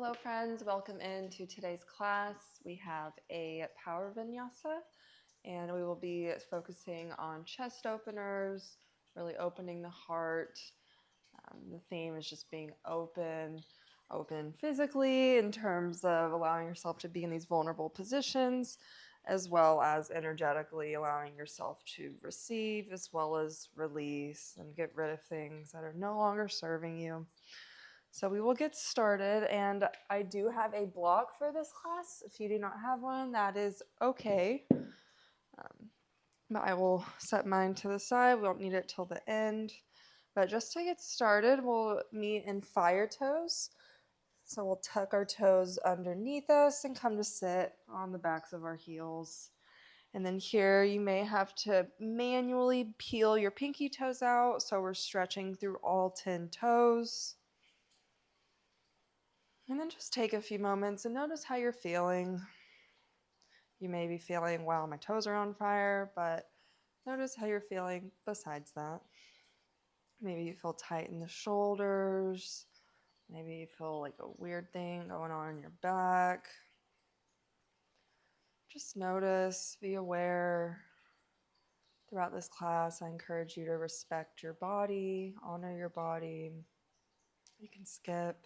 Hello friends, welcome into today's class. We have a Power Vinyasa and we will be focusing on chest openers, really opening the heart. The theme is just being open physically in terms of allowing yourself to be in these vulnerable positions, as well as energetically allowing yourself to receive as well as release and get rid of things that are no longer serving you. So we will get started, and I do have a block for this class. If you do not have one, that is okay. But I will set mine to the side. We won't need it till the end. But just to get started, we'll meet in fire toes. So we'll tuck our toes underneath us and come to sit on the backs of our heels. And then here you may have to manually peel your pinky toes out. So we're stretching through all 10 toes. And then just take a few moments and notice how you're feeling. You may be feeling, wow, my toes are on fire, but notice how you're feeling besides that. Maybe you feel tight in the shoulders. Maybe you feel like a weird thing going on in your back. Just notice, be aware. Throughout this class, I encourage you to respect your body, honor your body. You can skip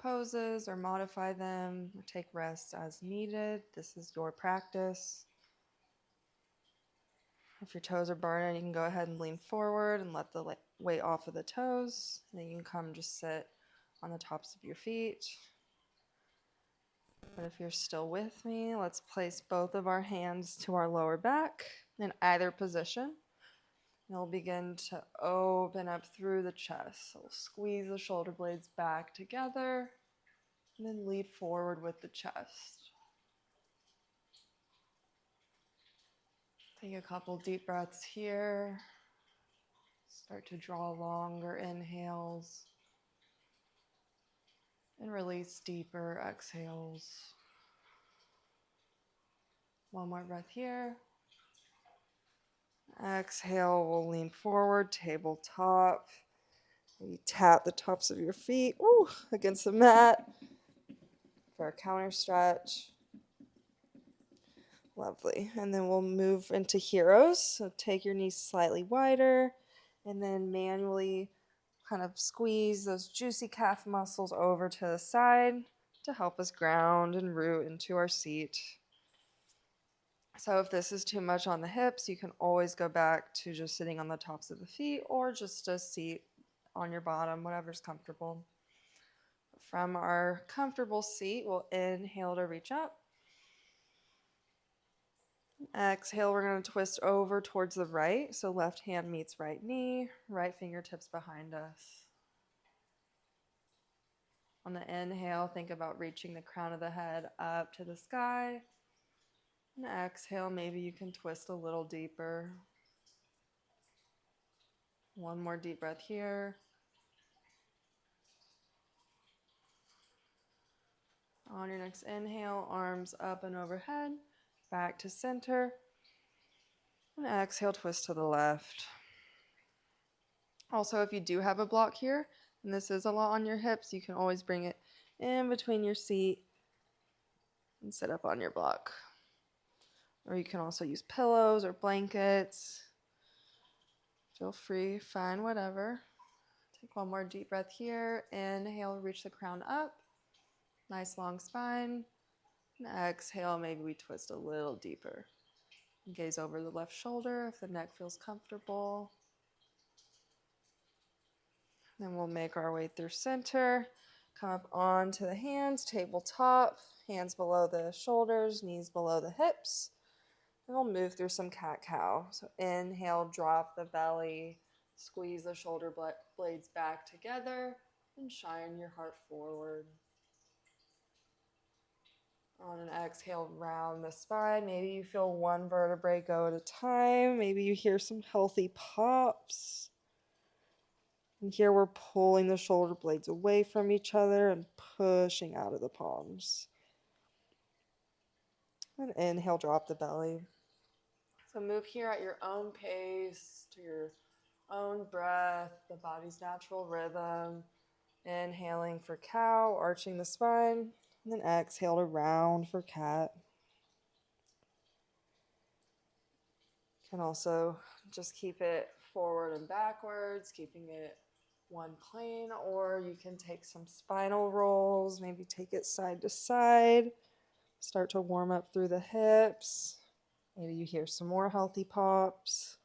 poses or modify them or take rest as needed. This is your practice. If your toes are burning, you can go ahead and lean forward and let the weight off of the toes. And then you can come just sit on the tops of your feet. But if you're still with me, let's place both of our hands to our lower back in either position. And we'll begin to open up through the chest. So we'll squeeze the shoulder blades back together and then lead forward with the chest. Take a couple deep breaths here. Start to draw longer inhales and release deeper exhales. One more breath here. Exhale, we'll lean forward, tabletop. Maybe tap the tops of your feet against the mat for a counter stretch. Lovely. And then we'll move into heroes. So take your knees slightly wider and then manually kind of squeeze those juicy calf muscles over to the side to help us ground and root into our seat. So if this is too much on the hips, you can always go back to just sitting on the tops of the feet or just a seat on your bottom, whatever's comfortable. From our comfortable seat, we'll inhale to reach up. Exhale, we're going to twist over towards the right. So left hand meets right knee, right fingertips behind us. On the inhale, think about reaching the crown of the head up to the sky. And exhale, maybe you can twist a little deeper. One more deep breath here. On your next inhale, arms up and overhead, back to center. And exhale, twist to the left. Also, if you do have a block here, and this is a lot on your hips, you can always bring it in between your seat and sit up on your block. Or you can also use pillows or blankets. Feel free, find whatever. Take one more deep breath here. Inhale, reach the crown up. Nice long spine. And exhale, maybe we twist a little deeper. Gaze over the left shoulder if the neck feels comfortable. Then we'll make our way through center. Come up onto the hands, tabletop, hands below the shoulders, knees below the hips. And we'll move through some cat-cow. So inhale, drop the belly, squeeze the shoulder blades back together, and shine your heart forward. On an exhale, round the spine. Maybe you feel one vertebrae go at a time. Maybe you hear some healthy pops. And here we're pulling the shoulder blades away from each other and pushing out of the palms. And inhale, drop the belly. So move here at your own pace, to your own breath, the body's natural rhythm. Inhaling for cow, arching the spine, and then exhale to round for cat. Can also just keep it forward and backwards, keeping it one plane, or you can take some spinal rolls, maybe take it side to side, start to warm up through the hips. Maybe you hear some more healthy pops.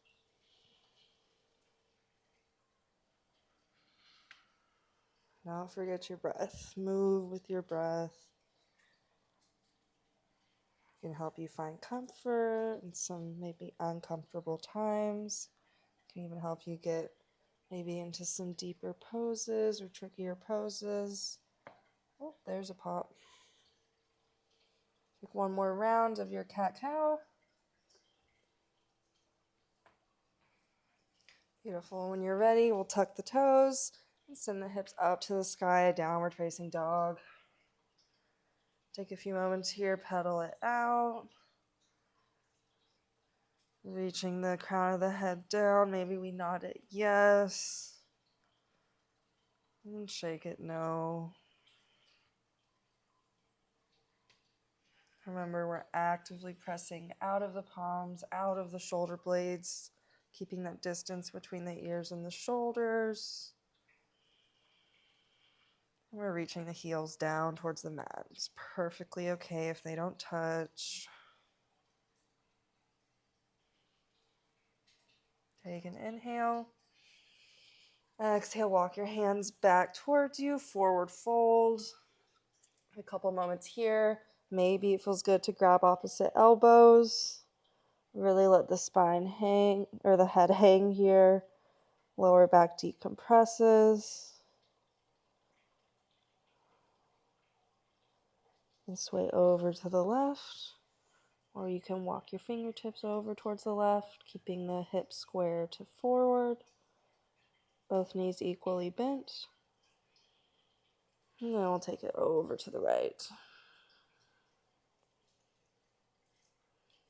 Don't forget your breath. Move with your breath. It can help you find comfort in some maybe uncomfortable times. It can even help you get maybe into some deeper poses or trickier poses. Oh, there's a pop. Take one more round of your cat-cow. Beautiful. When you're ready, we'll tuck the toes and send the hips up to the sky, downward facing dog. Take a few moments here, pedal it out. Reaching the crown of the head down. Maybe we nod it yes. And shake it no. Remember, we're actively pressing out of the palms, out of the shoulder blades, keeping that distance between the ears and the shoulders. And we're reaching the heels down towards the mat. It's perfectly okay if they don't touch. Take an inhale. Exhale, walk your hands back towards you, forward fold. A couple moments here. Maybe it feels good to grab opposite elbows. Really let the spine hang, or the head hang here. Lower back decompresses. And sway over to the left. Or you can walk your fingertips over towards the left, keeping the hips square to forward. Both knees equally bent. And then we'll take it over to the right.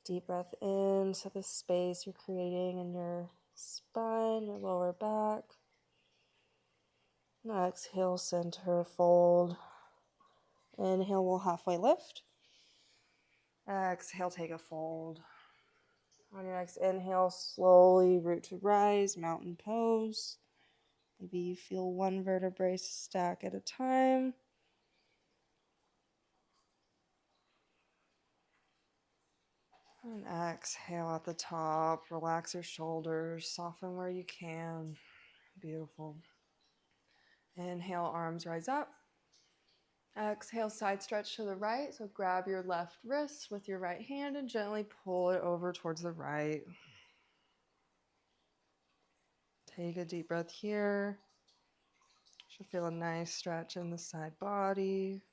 Deep breath into the space you're creating in your spine, your lower back. Now exhale, center, fold. Inhale, we'll halfway lift. Exhale, take a fold. On your next inhale, slowly root to rise, mountain pose. Maybe you feel one vertebrae stack at a time. And exhale at the top. Relax your shoulders. Soften where you can. Beautiful. Inhale, arms rise up. Exhale, side stretch to the right. So grab your left wrist with your right hand and gently pull it over towards the right. Take a deep breath here. Should feel a nice stretch in the side body.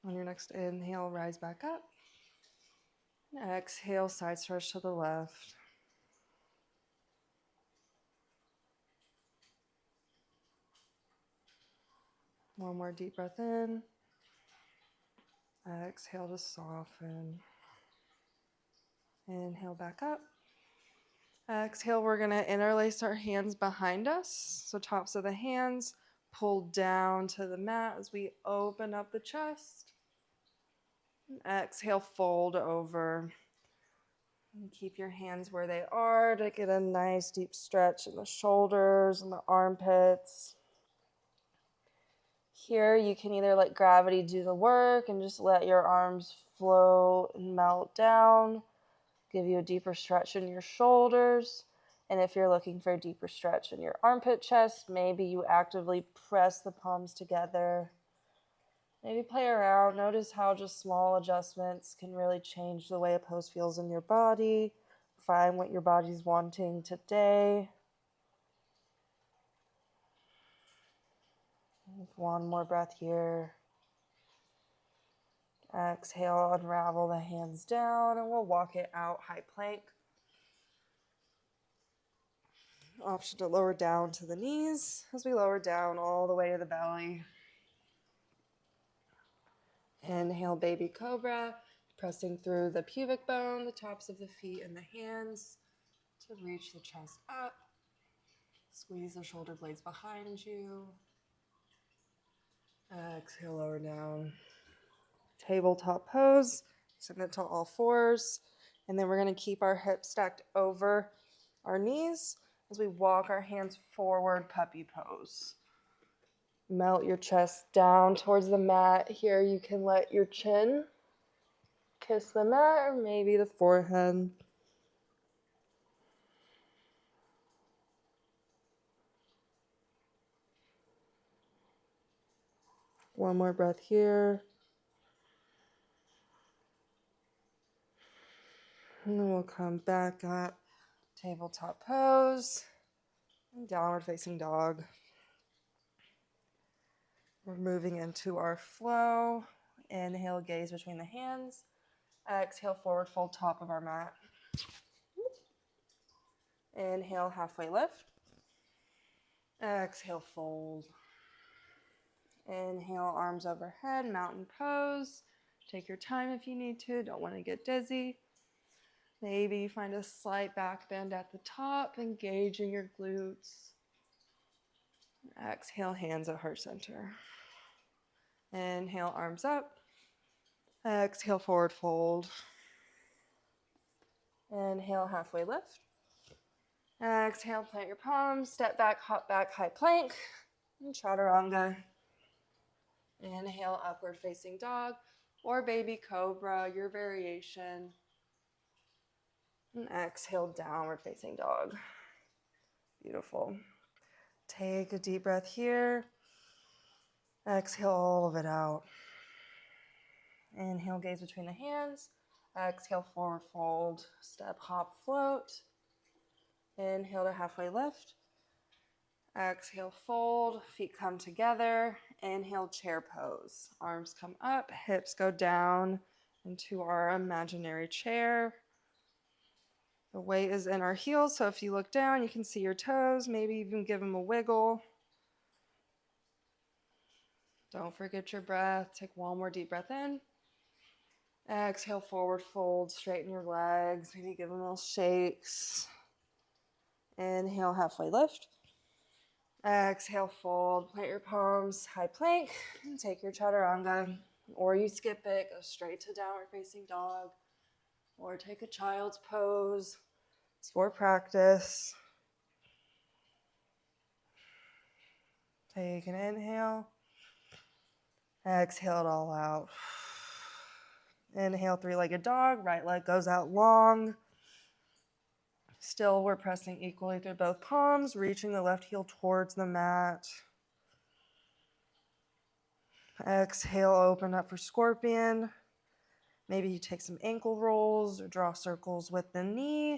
On your next inhale, rise back up. And exhale, side stretch to the left. One more deep breath in. Exhale to soften. Inhale back up. Exhale, we're going to interlace our hands behind us. So tops of the hands pull down to the mat as we open up the chest. And exhale, fold over. And keep your hands where they are to get a nice deep stretch in the shoulders and the armpits. Here, you can either let gravity do the work and just let your arms flow and melt down, give you a deeper stretch in your shoulders. And if you're looking for a deeper stretch in your armpit chest, maybe you actively press the palms together. Maybe play around. Notice how just small adjustments can really change the way a pose feels in your body. Find what your body's wanting today. One more breath here. Exhale, unravel the hands down, and we'll walk it out, high plank. Option to lower down to the knees as we lower down all the way to the belly. Inhale, baby cobra, pressing through the pubic bone, the tops of the feet and the hands to reach the chest up. Squeeze the shoulder blades behind you. Exhale, lower down. Tabletop pose. Submit to all fours. And then we're going to keep our hips stacked over our knees as we walk our hands forward, puppy pose. Melt your chest down towards the mat. Here you can let your chin kiss the mat or maybe the forehead. One more breath here. And then we'll come back up, tabletop pose, and downward facing dog. We're moving into our flow. Inhale, gaze between the hands. Exhale, forward fold top of our mat. Inhale, halfway lift. Exhale, fold. Inhale, arms overhead, mountain pose. Take your time if you need to. Don't want to get dizzy. Maybe you find a slight back bend at the top, engaging your glutes. Exhale, hands at heart center. Inhale, arms up. Exhale, forward fold. Inhale, halfway lift. Exhale, plant your palms, step back, hop back, high plank, and chaturanga. Inhale, upward facing dog or baby cobra, your variation. And exhale, downward facing dog. Beautiful. Take a deep breath here. Exhale all of it out. Inhale, gaze between the hands. Exhale, forward fold, step, hop, float. Inhale to halfway lift. Exhale, fold, feet come together. Inhale, chair pose. Arms come up, hips go down into our imaginary chair. The weight is in our heels, so if you look down, you can see your toes. Maybe even give them a wiggle. Don't forget your breath. Take one more deep breath in. Exhale, forward fold, straighten your legs. Maybe give them little shakes. Inhale, halfway lift. Exhale, fold, plant your palms, high plank, and take your chaturanga. Or you skip it, go straight to downward facing dog. Or take a child's pose. It's for practice. Take an inhale. Exhale it all out. Inhale, three-legged dog. Right leg goes out long. Still, we're pressing equally through both palms, reaching the left heel towards the mat. Exhale, open up for scorpion. Maybe you take some ankle rolls or draw circles with the knee.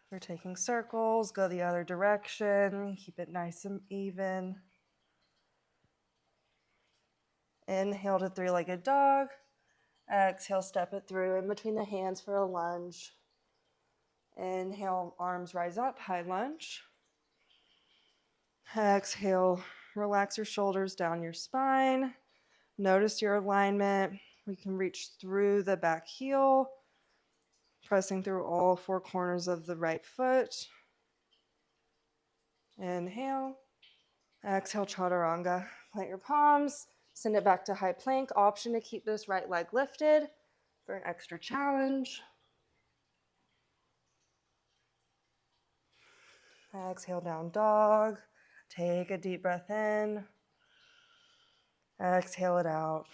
If you're taking circles, go the other direction. Keep it nice and even. Inhale to three-legged dog. Exhale, step it through in between the hands for a lunge. Inhale, arms rise up, high lunge. Exhale, relax your shoulders down your spine. Notice your alignment. We can reach through the back heel, pressing through all four corners of the right foot. Inhale. Exhale, chaturanga. Plant your palms. Send it back to high plank. Option to keep this right leg lifted for an extra challenge. Exhale, down dog. Take a deep breath in. Exhale it out.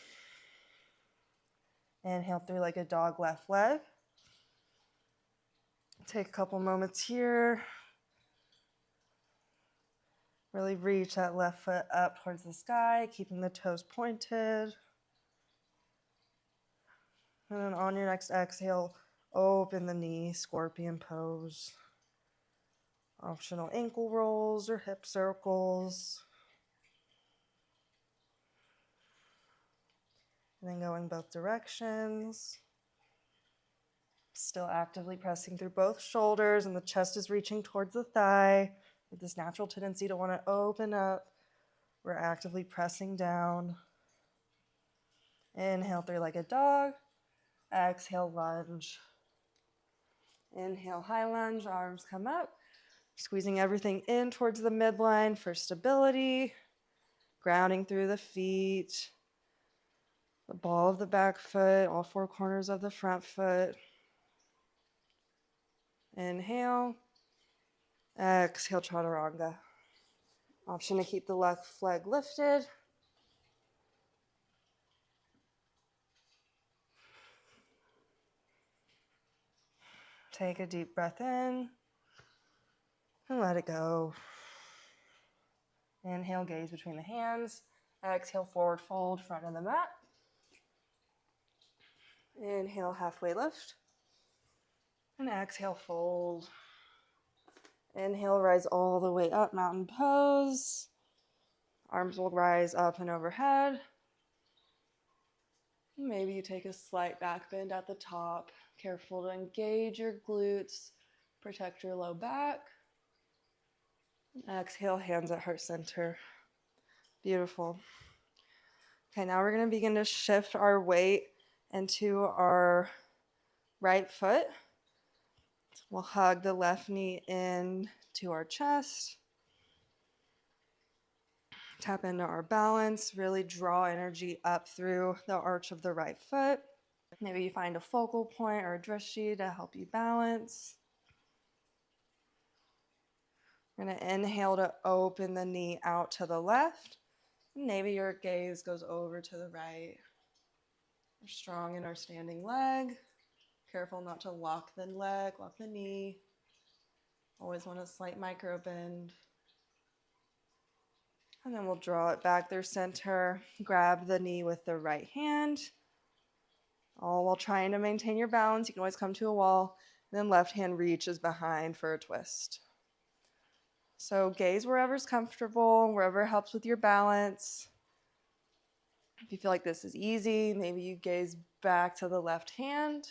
Inhale, three-legged dog, left leg. Take a couple moments here. Really reach that left foot up towards the sky, keeping the toes pointed. And then on your next exhale, open the knee, scorpion pose. Optional ankle rolls or hip circles. And then going both directions. Still actively pressing through both shoulders, and the chest is reaching towards the thigh. With this natural tendency to want to open up, we're actively pressing down. Inhale, three-legged dog. Exhale, lunge. Inhale, high lunge, arms come up. Squeezing everything in towards the midline for stability. Grounding through the feet. The ball of the back foot, all four corners of the front foot. Inhale. Exhale, chaturanga. Option to keep the left leg lifted. Take a deep breath in and let it go. Inhale, gaze between the hands. Exhale, forward fold, front of the mat. Inhale, halfway lift. And exhale, fold. Inhale, rise all the way up, mountain pose. Arms will rise up and overhead. Maybe you take a slight back bend at the top. Careful to engage your glutes, protect your low back. Exhale, hands at heart center. Beautiful. Okay, now we're going to begin to shift our weight into our right foot. We'll hug the left knee in to our chest. Tap into our balance, really draw energy up through the arch of the right foot. Maybe you find a focal point or a drishti to help you balance. We're going to inhale to open the knee out to the left. Maybe your gaze goes over to the right. We're strong in our standing leg. Careful not to lock the leg, lock the knee. Always want a slight micro bend. And then we'll draw it back through center. Grab the knee with the right hand. All while trying to maintain your balance. You can always come to a wall. And then left hand reaches behind for a twist. So gaze wherever's comfortable, wherever helps with your balance. If you feel like this is easy, maybe you gaze back to the left hand.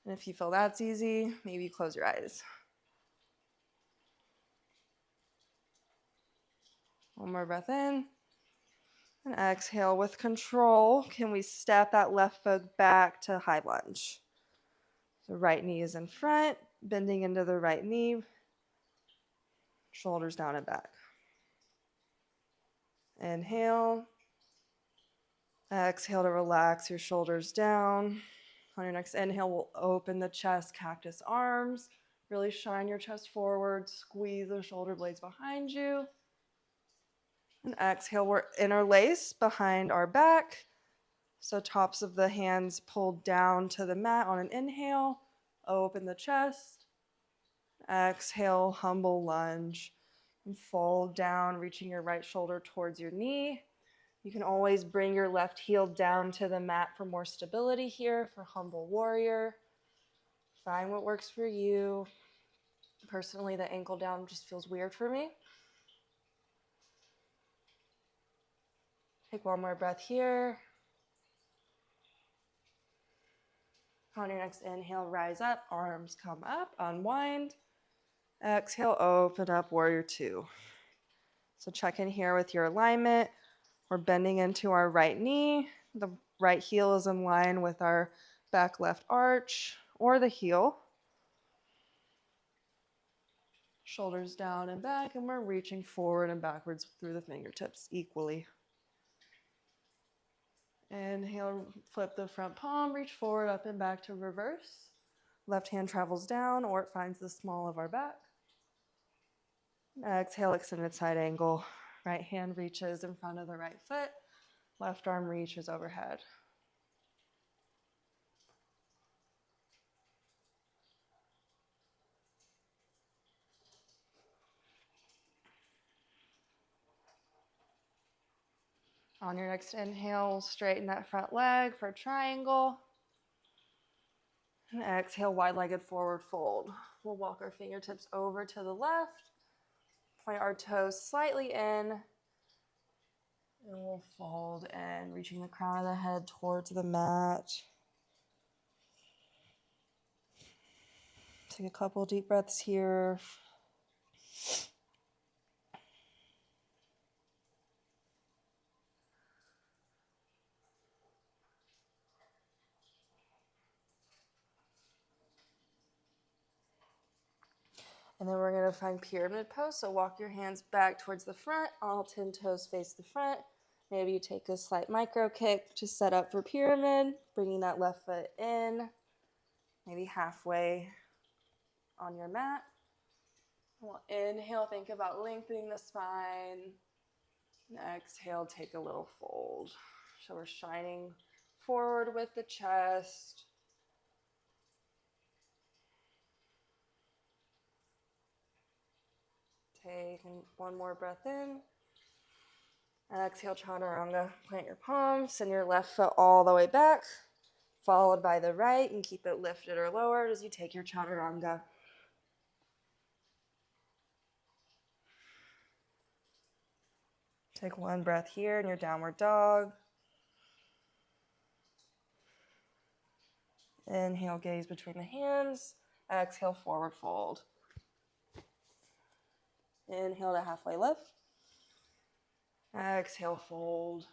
And if you feel that's easy, maybe you close your eyes. One more breath in. And exhale with control. Can we step that left foot back to high lunge? The right knee is in front, bending into the right knee. Shoulders down and back. Inhale. Exhale to relax your shoulders down. On your next inhale, we'll open the chest, cactus arms. Really shine your chest forward. Squeeze the shoulder blades behind you. And exhale, we're interlace behind our back. So tops of the hands pulled down to the mat on an inhale. Open the chest. Exhale, humble lunge. And fold down, reaching your right shoulder towards your knee. You can always bring your left heel down to the mat for more stability here for humble warrior. Find what works for you. Personally, the ankle down just feels weird for me. Take one more breath here. On your next inhale, rise up, arms come up, unwind. Exhale, open up, warrior two. So check in here with your alignment. We're bending into our right knee. The right heel is in line with our back left arch or the heel. Shoulders down and back, and we're reaching forward and backwards through the fingertips equally. Inhale, flip the front palm, reach forward, up and back to reverse. Left hand travels down or it finds the small of our back. Exhale, extended side angle. Right hand reaches in front of the right foot. Left arm reaches overhead. On your next inhale, straighten that front leg for a triangle. And exhale, wide-legged forward fold. We'll walk our fingertips over to the left. Point our toes slightly in. And we'll fold in, reaching the crown of the head towards the mat. Take a couple deep breaths here. And then we're going to find pyramid pose. So walk your hands back towards the front. All 10 toes face the front. Maybe you take a slight micro kick to set up for pyramid, bringing that left foot in, maybe halfway on your mat. We'll inhale, think about lengthening the spine. And exhale, take a little fold. So we're shining forward with the chest. Take one more breath in. Exhale, chaturanga. Plant your palms, send your left foot all the way back, followed by the right, and keep it lifted or lowered as you take your chaturanga. Take one breath here in your downward dog. Inhale, gaze between the hands. Exhale, forward fold. Inhale to halfway lift. Exhale, fold.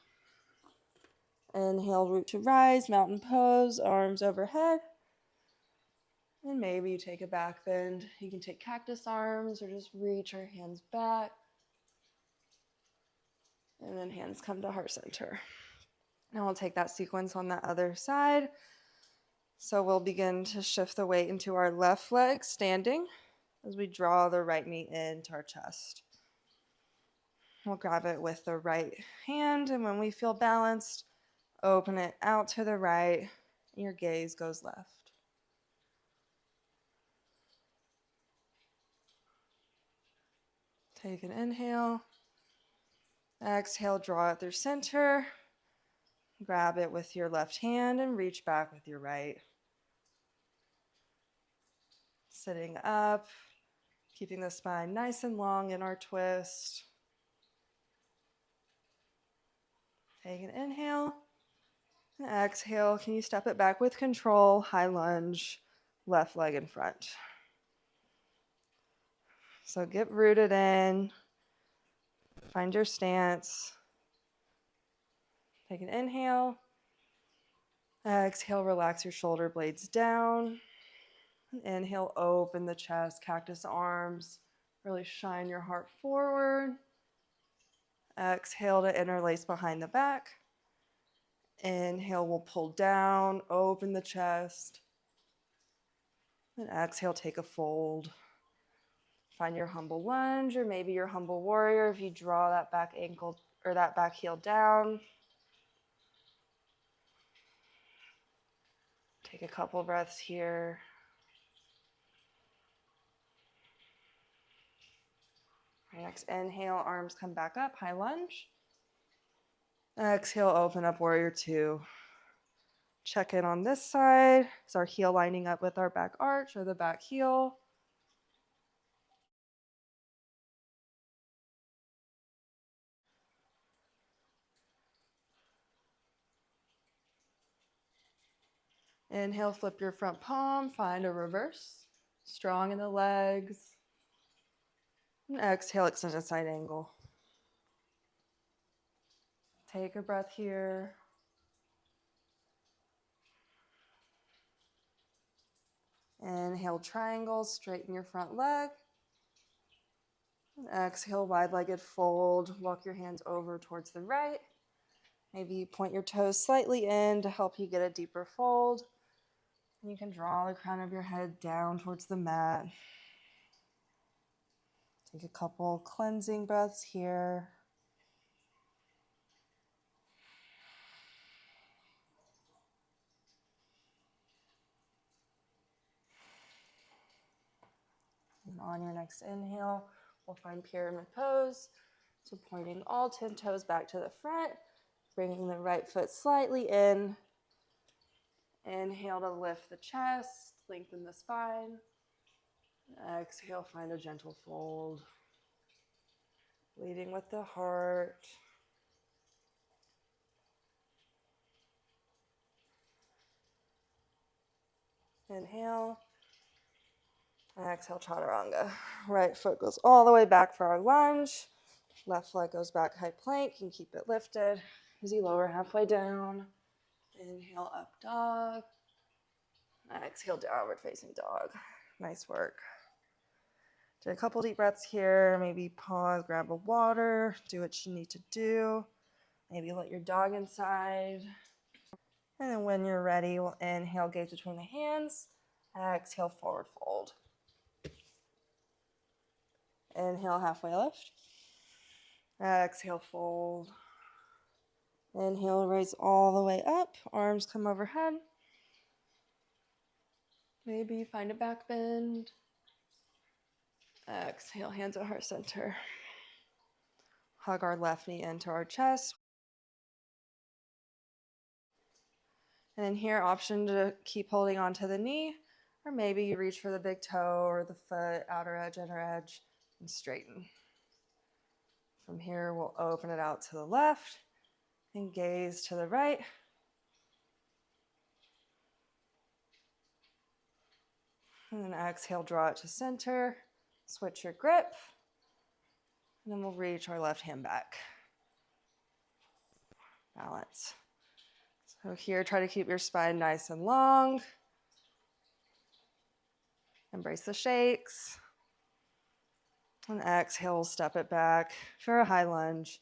Inhale, root to rise, mountain pose, arms overhead. And maybe you take a back bend. You can take cactus arms or just reach your hands back. And then hands come to heart center. Now we'll take that sequence on the other side. So we'll begin to shift the weight into our left leg standing as we draw the right knee into our chest. We'll grab it with the right hand, and when we feel balanced, open it out to the right, and your gaze goes left. Take an inhale. Exhale, draw it through center. Grab it with your left hand and reach back with your right. Sitting up, keeping the spine nice and long in our twist. Take an inhale. And exhale. Can you step it back with control? High lunge, left leg in front. So get rooted in. Find your stance. Take an inhale. Exhale, relax your shoulder blades down. Inhale, open the chest, cactus arms. Really shine your heart forward. Exhale to interlace behind the back. Inhale, we'll pull down, open the chest. And exhale, take a fold. Find your humble lunge or maybe your humble warrior if you draw that back ankle or that back heel down. Take a couple breaths here. Next inhale, arms come back up, high lunge. Exhale, open up warrior two. Check in on this side. Is our heel lining up with our back arch or the back heel? Inhale, flip your front palm, find a reverse. Strong in the legs. And exhale, extend a side angle. Take a breath here. Inhale, triangle, straighten your front leg. And exhale, wide-legged fold. Walk your hands over towards the right. Maybe you point your toes slightly in to help you get a deeper fold. You can draw the crown of your head down towards the mat. Take a couple cleansing breaths here. And on your next inhale, we'll find pyramid pose. So pointing all 10 toes back to the front, bringing the right foot slightly in. Inhale to lift the chest, lengthen the spine. Exhale, find a gentle fold. Leading with the heart. Inhale. Exhale, chaturanga. Right foot goes all the way back for our lunge. Left leg goes back, high plank. You can keep it lifted as you lower halfway down. Inhale, up dog. Exhale, downward facing dog. Nice work. Do a couple deep breaths here. Maybe pause, grab a water, do what you need to do. Maybe let your dog inside. And then when you're ready, we'll inhale, gaze between the hands. Exhale, forward fold. Inhale, halfway lift. Exhale, fold. Inhale, raise all the way up. Arms come overhead. Maybe find a back bend. Exhale, hands at heart center. Hug our left knee into our chest. And then here, option to keep holding onto the knee, or maybe you reach for the big toe or the foot, outer edge, inner edge, and straighten. From here, we'll open it out to the left and gaze to the right. And then exhale, draw it to center. Switch your grip. And then we'll reach our left hand back. Balance. So here, try to keep your spine nice and long. Embrace the shakes. And exhale, step it back for a high lunge.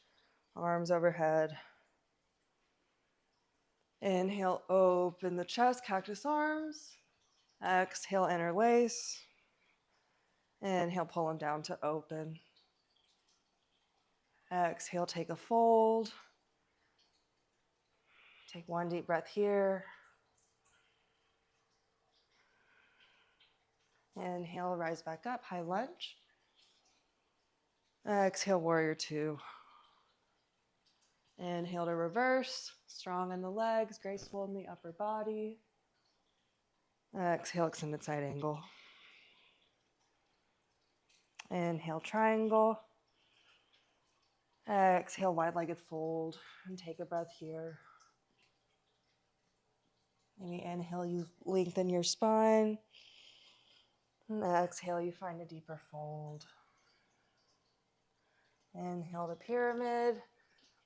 Arms overhead. Inhale, open the chest, cactus arms. Exhale, interlace. Inhale, pull them down to open. Exhale, take a fold. Take one deep breath here. Inhale, rise back up, high lunge. Exhale, warrior two. Inhale to reverse, strong in the legs, graceful in the upper body. Exhale, extended side angle. Inhale, triangle. Exhale, wide-legged fold, and take a breath here. Maybe inhale, you lengthen your spine. And exhale, you find a deeper fold. Inhale to pyramid.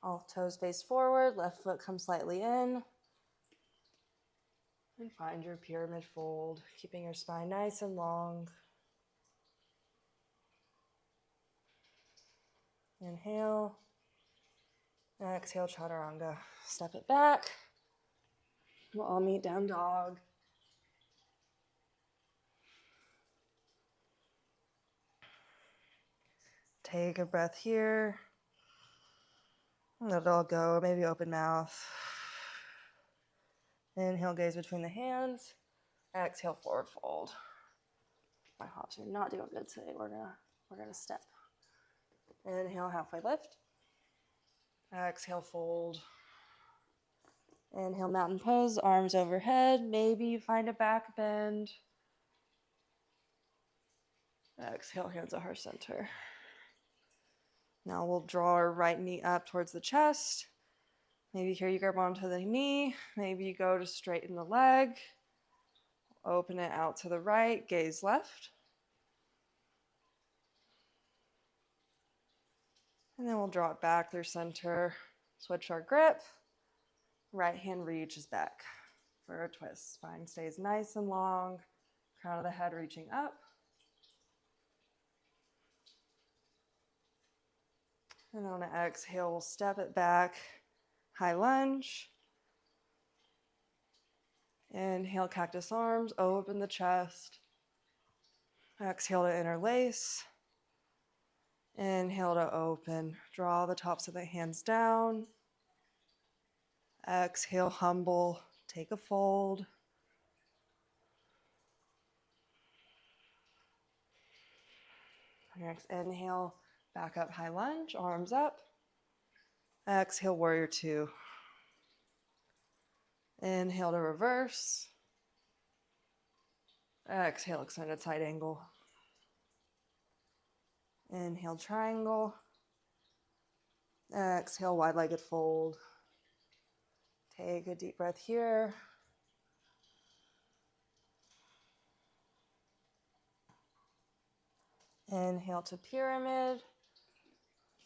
All toes face forward, left foot comes slightly in. And find your pyramid fold, keeping your spine nice and long. Inhale. Exhale, chaturanga. Step it back. We'll all meet down dog. Take a breath here. Let it all go. Maybe open mouth. Inhale, gaze between the hands. Exhale, forward fold. My hops are not doing good today. We're gonna step. Inhale, halfway lift. Exhale, fold. Inhale, mountain pose, arms overhead. Maybe you find a back bend. Exhale, hands at heart center. Now we'll draw our right knee up towards the chest. Maybe here you grab onto the knee. Maybe you go to straighten the leg. Open it out to the right, gaze left. And then we'll draw it back through center. Switch our grip. Right hand reaches back for a twist. Spine stays nice and long. Crown of the head reaching up. And on an exhale, we'll step it back. High lunge. Inhale, cactus arms, open the chest. Exhale to interlace. Inhale to open. Draw the tops of the hands down. Exhale, humble. Take a fold. Next, inhale, back up, high lunge, arms up. Exhale, warrior two. Inhale to reverse. Exhale, extended side angle. Inhale, triangle. Exhale, wide-legged fold. Take a deep breath here. Inhale to pyramid.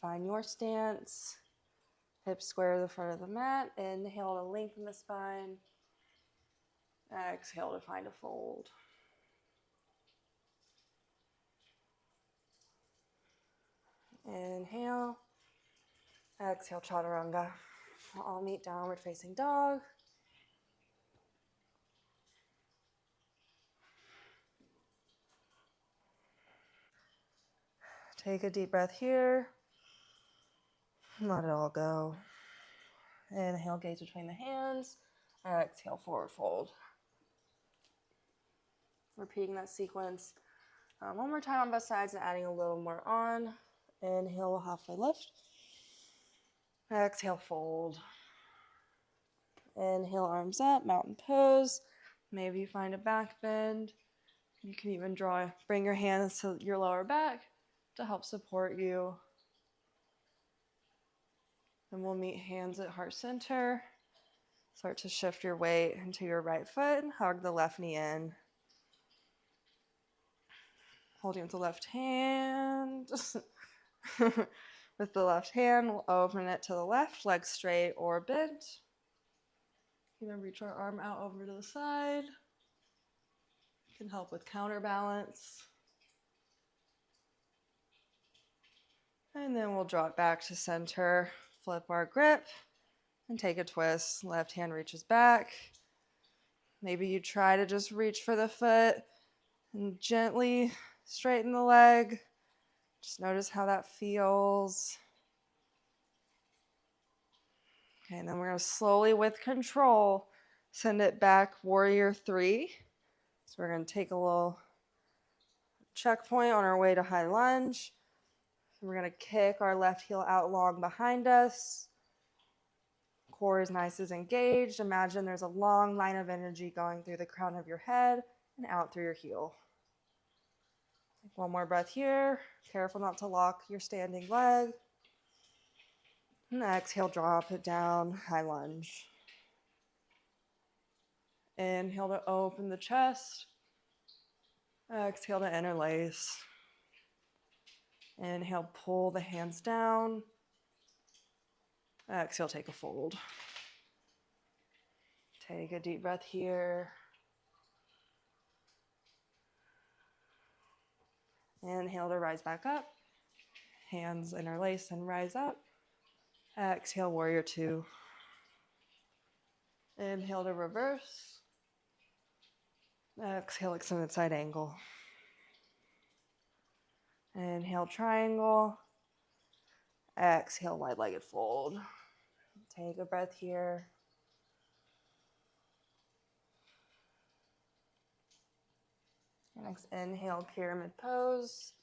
Find your stance. Hips square to the front of the mat. Inhale to lengthen the spine. Exhale to find a fold. Inhale. Exhale, chaturanga. All meet downward facing dog. Take a deep breath here. Let it all go. Inhale, gaze between the hands. Exhale, forward fold. Repeating that sequence one more time on both sides and adding a little more on. Inhale, halfway lift. Exhale, fold. Inhale, arms up, mountain pose. Maybe you find a back bend. You can even bring your hands to your lower back to help support you. Then we'll meet hands at heart center. Start to shift your weight into your right foot and hug the left knee in. Holding with the left hand. With the left hand, we'll open it to the left, leg straight or bent. Even reach our arm out over to the side. Can help with counterbalance. And then we'll draw it back to center, flip our grip, and take a twist. Left hand reaches back. Maybe you try to just reach for the foot and gently straighten the leg. Just notice how that feels. Okay, and then we're going to slowly, with control, send it back, warrior three. So we're going to take a little checkpoint on our way to high lunge. We're going to kick our left heel out long behind us. Core is nice as engaged. Imagine there's a long line of energy going through the crown of your head and out through your heel. Take one more breath here. Careful not to lock your standing leg. And exhale, drop it down, high lunge. Inhale to open the chest. Exhale to interlace. Inhale, pull the hands down. Exhale, take a fold. Take a deep breath here. Inhale to rise back up. Hands interlace and rise up. Exhale, warrior two. Inhale to reverse. Exhale, extended side angle. Inhale, triangle. Exhale, wide-legged fold. Take a breath here. Next, inhale, pyramid pose.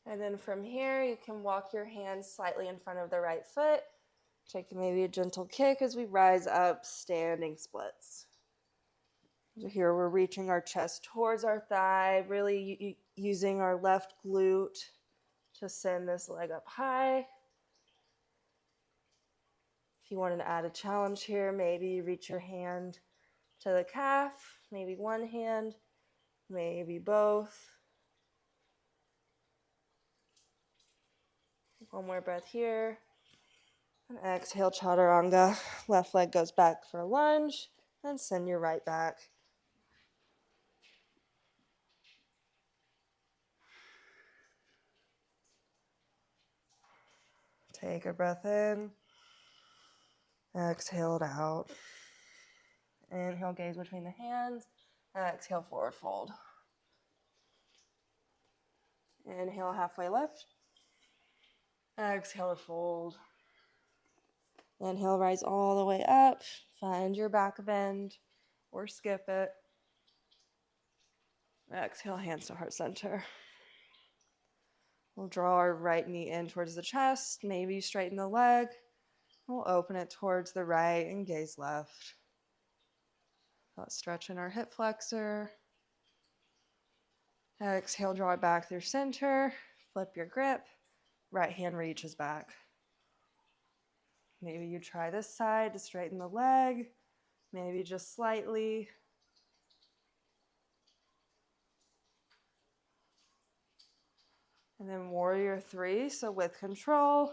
And then from here, you can walk your hands slightly in front of the right foot. Take maybe a gentle kick as we rise up, standing splits. So here we're reaching our chest towards our thigh, really using our left glute to send this leg up high. If you wanted to add a challenge here, maybe you reach your hand to the calf, maybe one hand, maybe both. One more breath here. And exhale, chaturanga. Left leg goes back for a lunge, and send your right back. Take a breath in. Exhale it out. Inhale, gaze between the hands. Exhale, forward fold. Inhale, halfway lift. Exhale to fold. Inhale, rise all the way up. Find your back bend or skip it. Exhale, hands to heart center. We'll draw our right knee in towards the chest. Maybe straighten the leg. We'll open it towards the right and gaze left. Stretch in our hip flexor. Exhale, draw it back through center. Flip your grip. Right hand reaches back. Maybe you try this side to straighten the leg. Maybe just slightly. And then warrior three. So with control,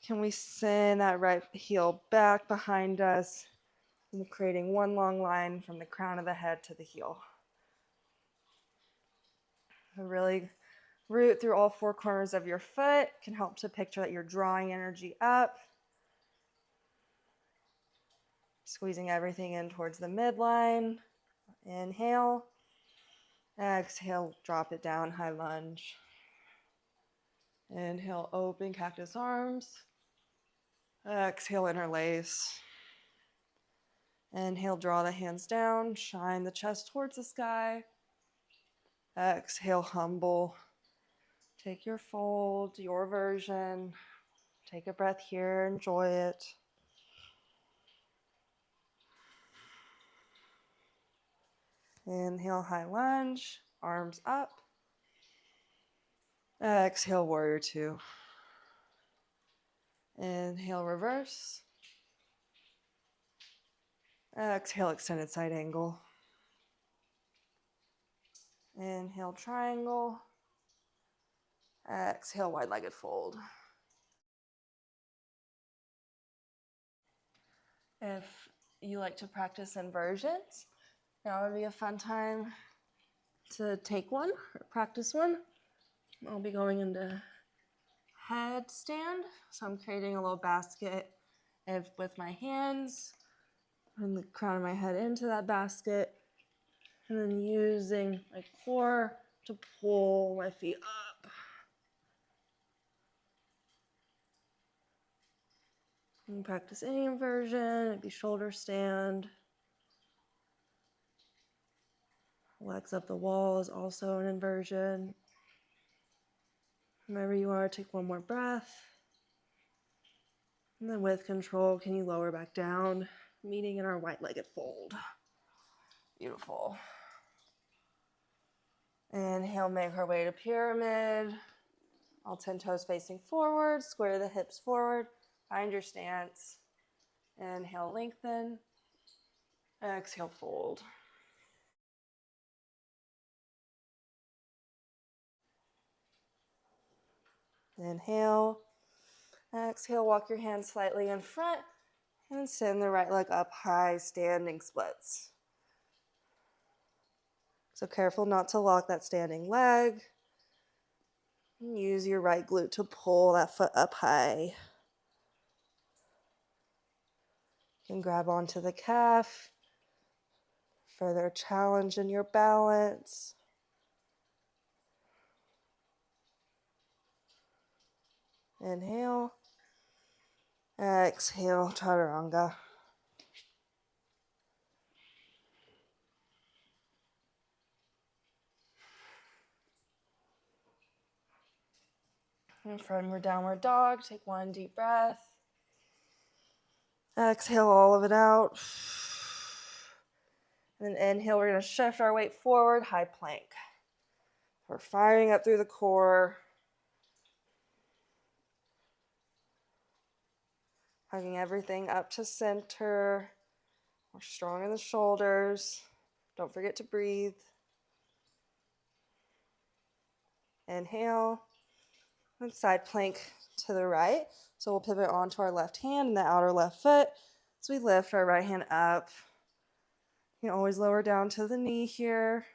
can we send that right heel back behind us, and creating one long line from the crown of the head to the heel. Really root through all four corners of your foot. Can help to picture that you're drawing energy up. Squeezing everything in towards the midline. Inhale. Exhale, drop it down, high lunge. Inhale, open cactus arms. Exhale, interlace. Inhale, draw the hands down, shine the chest towards the sky. Exhale, humble. Take your fold, your version. Take a breath here, enjoy it. Inhale, high lunge, arms up. Exhale, warrior two. Inhale, reverse. Exhale, extended side angle. Inhale, triangle. Exhale, wide-legged fold. If you like to practice inversions, now would be a fun time to take one or practice one. I'll be going into headstand. So I'm creating a little basket with my hands and the crown of my head into that basket, and then using my core to pull my feet up. You can practice any inversion. It'd be shoulder stand. Legs up the wall is also an inversion. Whenever you are, take one more breath. And then with control, can you lower back down, meeting in our wide-legged fold. Beautiful. Inhale, make our way to pyramid. All 10 toes facing forward, square the hips forward, find your stance. Inhale, lengthen. Exhale, fold. Inhale. Exhale, walk your hands slightly in front and send the right leg up high, standing splits. So careful not to lock that standing leg. And use your right glute to pull that foot up high. You can grab onto the calf. Further challenge in your balance. Inhale. Exhale, chaturanga. And from your downward dog, take one deep breath. Exhale all of it out. And then inhale, we're going to shift our weight forward, high plank. We're firing up through the core. Hugging everything up to center. We're strong in the shoulders. Don't forget to breathe. Inhale. And side plank to the right. So we'll pivot onto our left hand and the outer left foot. So we lift our right hand up. You can always lower down to the knee here.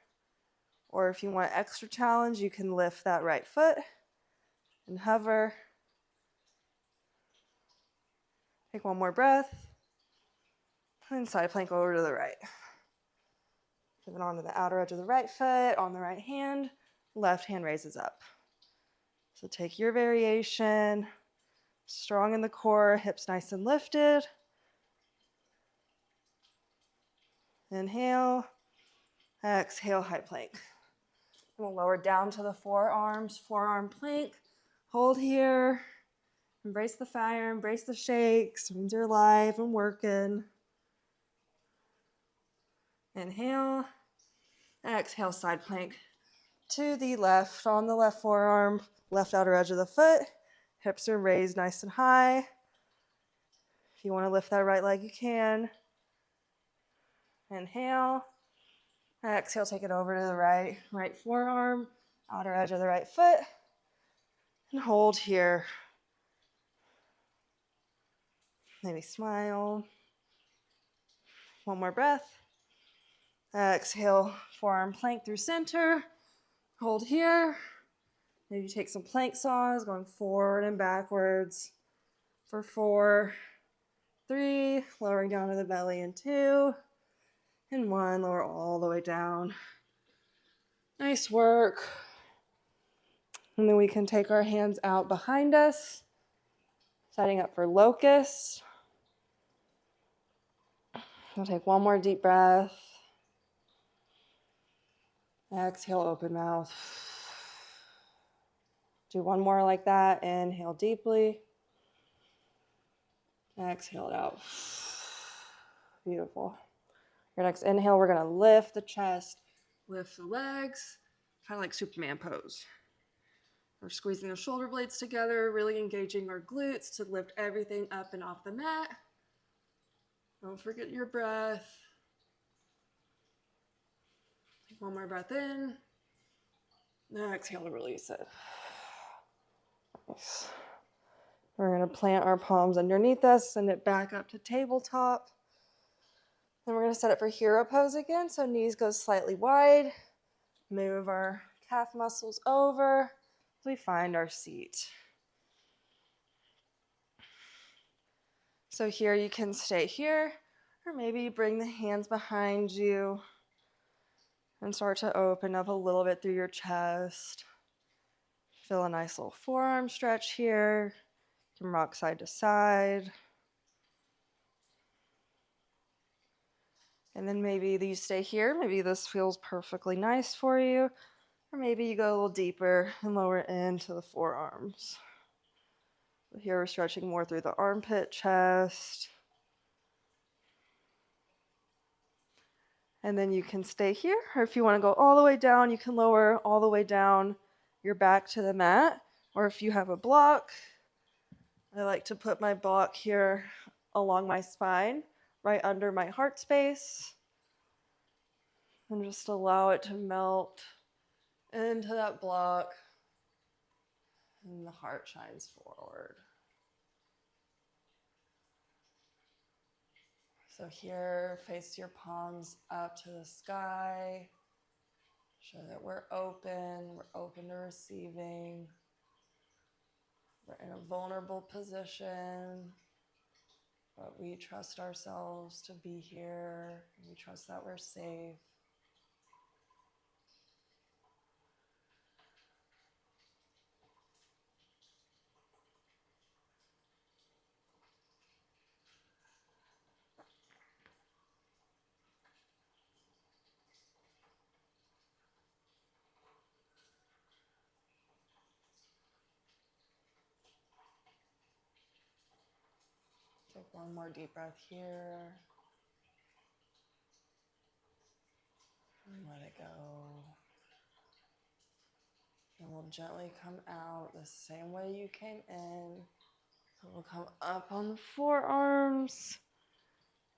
Or if you want extra challenge, you can lift that right foot and hover. Take one more breath. And side plank over to the right. Pivot onto the outer edge of the right foot, on the right hand. Left hand raises up. So take your variation. Strong in the core, hips nice and lifted. Inhale. Exhale, high plank. And we'll lower down to the forearms, forearm plank. Hold here. Embrace the fire, embrace the shakes. Means you're alive and working. Inhale. Exhale, side plank to the left. On the left forearm, left outer edge of the foot. Hips are raised nice and high. If you want to lift that right leg, you can. Inhale. Exhale, take it over to the right forearm, outer edge of the right foot. And hold here. Maybe smile. One more breath. Exhale, forearm plank through center. Hold here. Maybe take some plank saws, going forward and backwards for 4, 3, lowering down to the belly in 2, and 1, lower all the way down. Nice work. And then we can take our hands out behind us, setting up for Locust. We'll take one more deep breath. Exhale, open mouth. Do one more like that. Inhale deeply. Exhale it out. Beautiful. Your next inhale, we're going to lift the chest, lift the legs, kind of like Superman pose. We're squeezing the shoulder blades together, really engaging our glutes to lift everything up and off the mat. Don't forget your breath. Take one more breath in. Now exhale to release it. Nice. We're going to plant our palms underneath us, send it back up to tabletop. Then we're going to set it for hero pose again. So knees go slightly wide. Move our calf muscles over as we find our seat. So here you can stay here, or maybe you bring the hands behind you and start to open up a little bit through your chest. Feel a nice little forearm stretch here. You can rock side to side. And then maybe you stay here. Maybe this feels perfectly nice for you. Or maybe you go a little deeper and lower into the forearms. So here we're stretching more through the armpit, chest. And then you can stay here. Or if you want to go all the way down, you can lower all the way down your back to the mat. Or if you have a block, I like to put my block here along my spine, right under my heart space. And just allow it to melt into that block. And the heart shines forward. So here, face your palms up to the sky. Show that we're open to receiving. We're in a vulnerable position, but we trust ourselves to be here. We trust that we're safe. Take one more deep breath here. And let it go. And we'll gently come out the same way you came in. So we'll come up on the forearms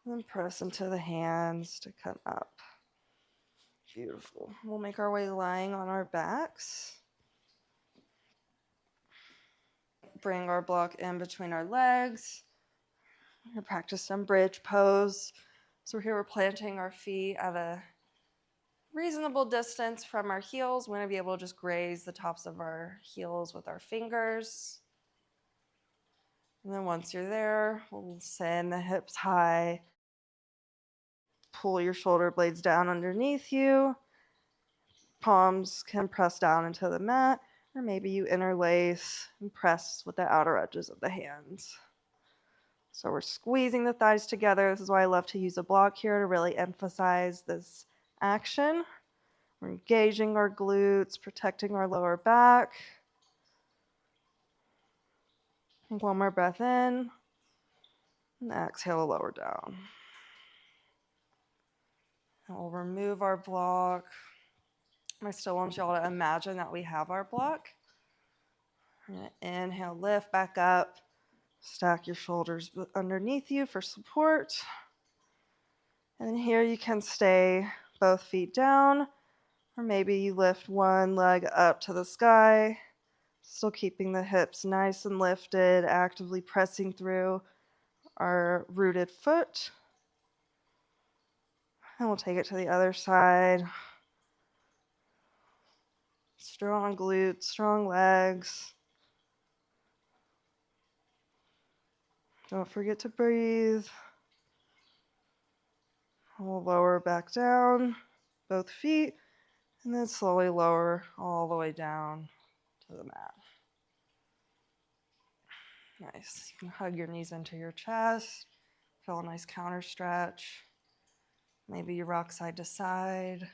and then press into the hands to come up. Beautiful. We'll make our way lying on our backs. Bring our block in between our legs. We're going to practice some bridge pose. So here we're planting our feet at a reasonable distance from our heels. We're going to be able to just graze the tops of our heels with our fingers. And then once you're there, we'll send the hips high. Pull your shoulder blades down underneath you. Palms can press down into the mat, or maybe you interlace and press with the outer edges of the hands. So we're squeezing the thighs together. This is why I love to use a block here to really emphasize this action. We're engaging our glutes, protecting our lower back. Take one more breath in, and exhale, lower down. And we'll remove our block. I still want y'all to imagine that we have our block. We're going to inhale, lift back up. Stack your shoulders underneath you for support. And then here you can stay both feet down, or maybe you lift one leg up to the sky, still keeping the hips nice and lifted, actively pressing through our rooted foot. And we'll take it to the other side. Strong glutes, strong legs. Don't forget to breathe. We'll lower back down, both feet, and then slowly lower all the way down to the mat. Nice. You can hug your knees into your chest. Feel a nice counter stretch. Maybe you rock side to side.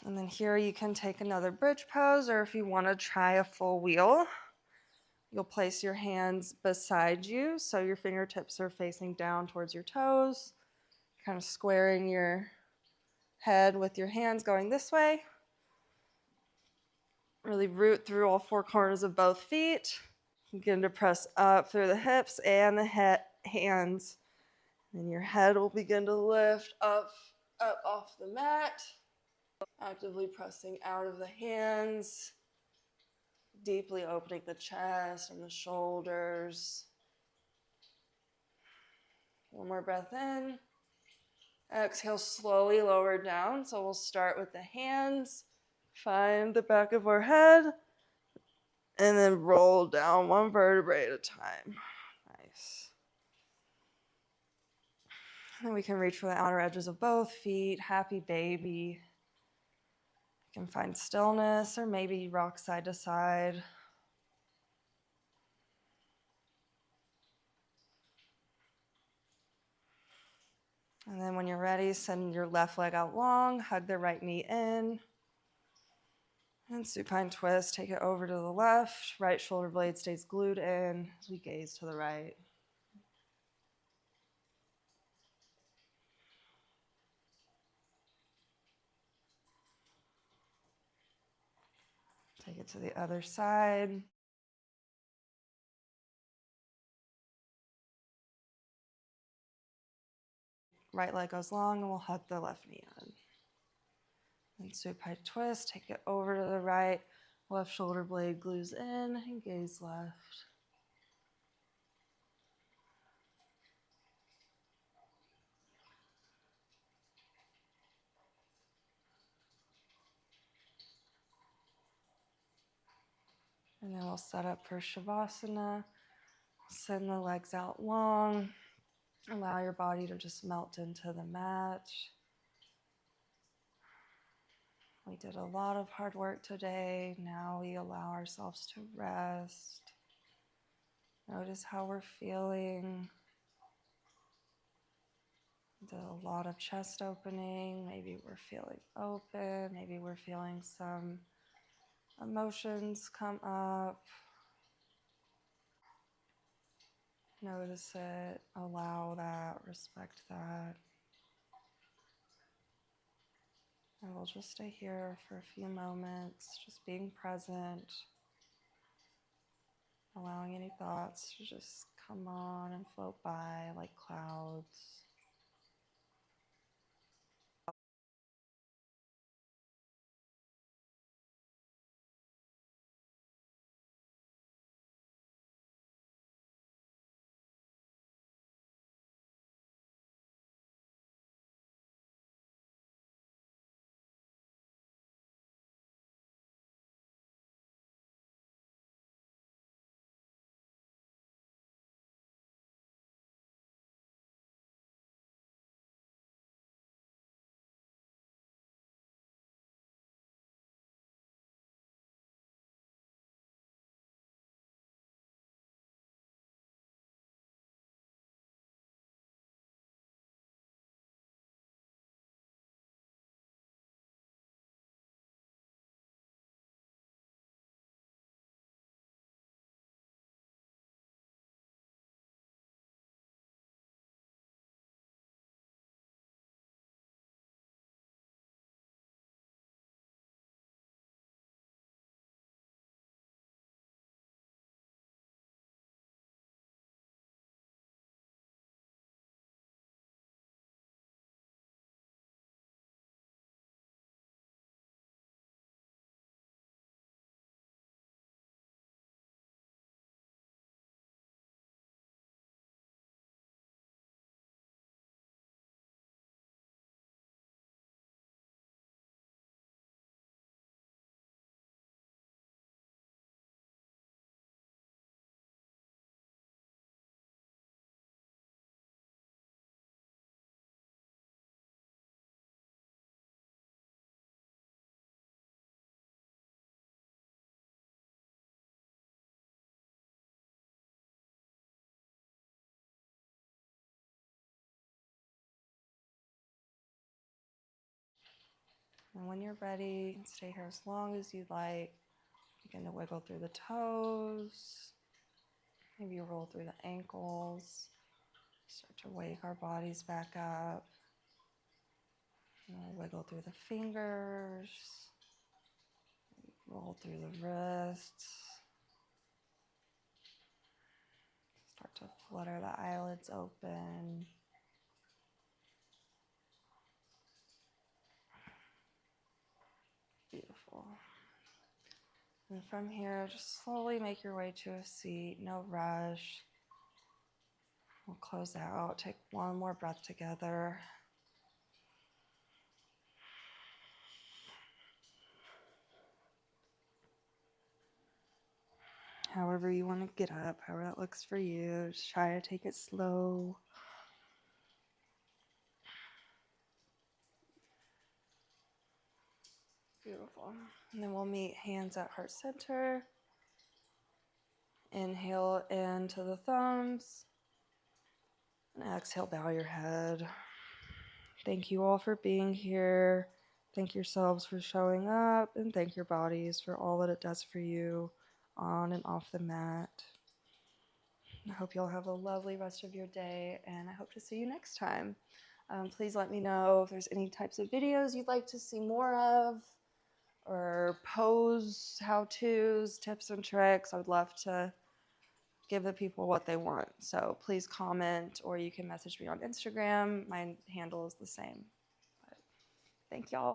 And then here you can take another bridge pose, or if you want to try a full wheel, you'll place your hands beside you so your fingertips are facing down towards your toes, kind of squaring your head with your hands going this way. Really root through all four corners of both feet. Begin to press up through the hips and the hands. And your head will begin to lift up off the mat. Actively pressing out of the hands. Deeply opening the chest and the shoulders. One more breath in. Exhale, slowly lower down. So we'll start with the hands. Find the back of our head. And then roll down one vertebrae at a time. Nice. And we can reach for the outer edges of both feet. Happy baby. You can find stillness, or maybe rock side to side. And then when you're ready, send your left leg out long, hug the right knee in. And supine twist, take it over to the left. Right shoulder blade stays glued in as we gaze to the right. Take it to the other side. Right leg goes long, and we'll hug the left knee in. And supine twist, take it over to the right. Left shoulder blade glues in and gaze left. And then we'll set up for Savasana. Send the legs out long. Allow your body to just melt into the mat. We did a lot of hard work today. Now we allow ourselves to rest. Notice how we're feeling. Did a lot of chest opening. Maybe we're feeling open. Maybe we're feeling some emotions come up. Notice it. Allow that. Respect that. And we'll just stay here for a few moments, just being present. Allowing any thoughts to just come on and float by like clouds. And when you're ready, stay here as long as you'd like. Begin to wiggle through the toes. Maybe roll through the ankles. Start to wake our bodies back up. And we'll wiggle through the fingers. Roll through the wrists. Start to flutter the eyelids open. Beautiful. And from here, just slowly make your way to a seat, no rush. We'll close out, take one more breath together. However you want to get up, however that looks for you, just try to take it slow. Beautiful. And then we'll meet hands at heart center. Inhale into the thumbs. And exhale, bow your head. Thank you all for being here. Thank yourselves for showing up. And thank your bodies for all that it does for you on and off the mat. I hope you all have a lovely rest of your day. And I hope to see you next time. Please let me know if there's any types of videos you'd like to see more of, or pose how-tos, tips and tricks. I would love to give the people what they want. So please comment, or you can message me on Instagram. My handle is the same. But thank y'all.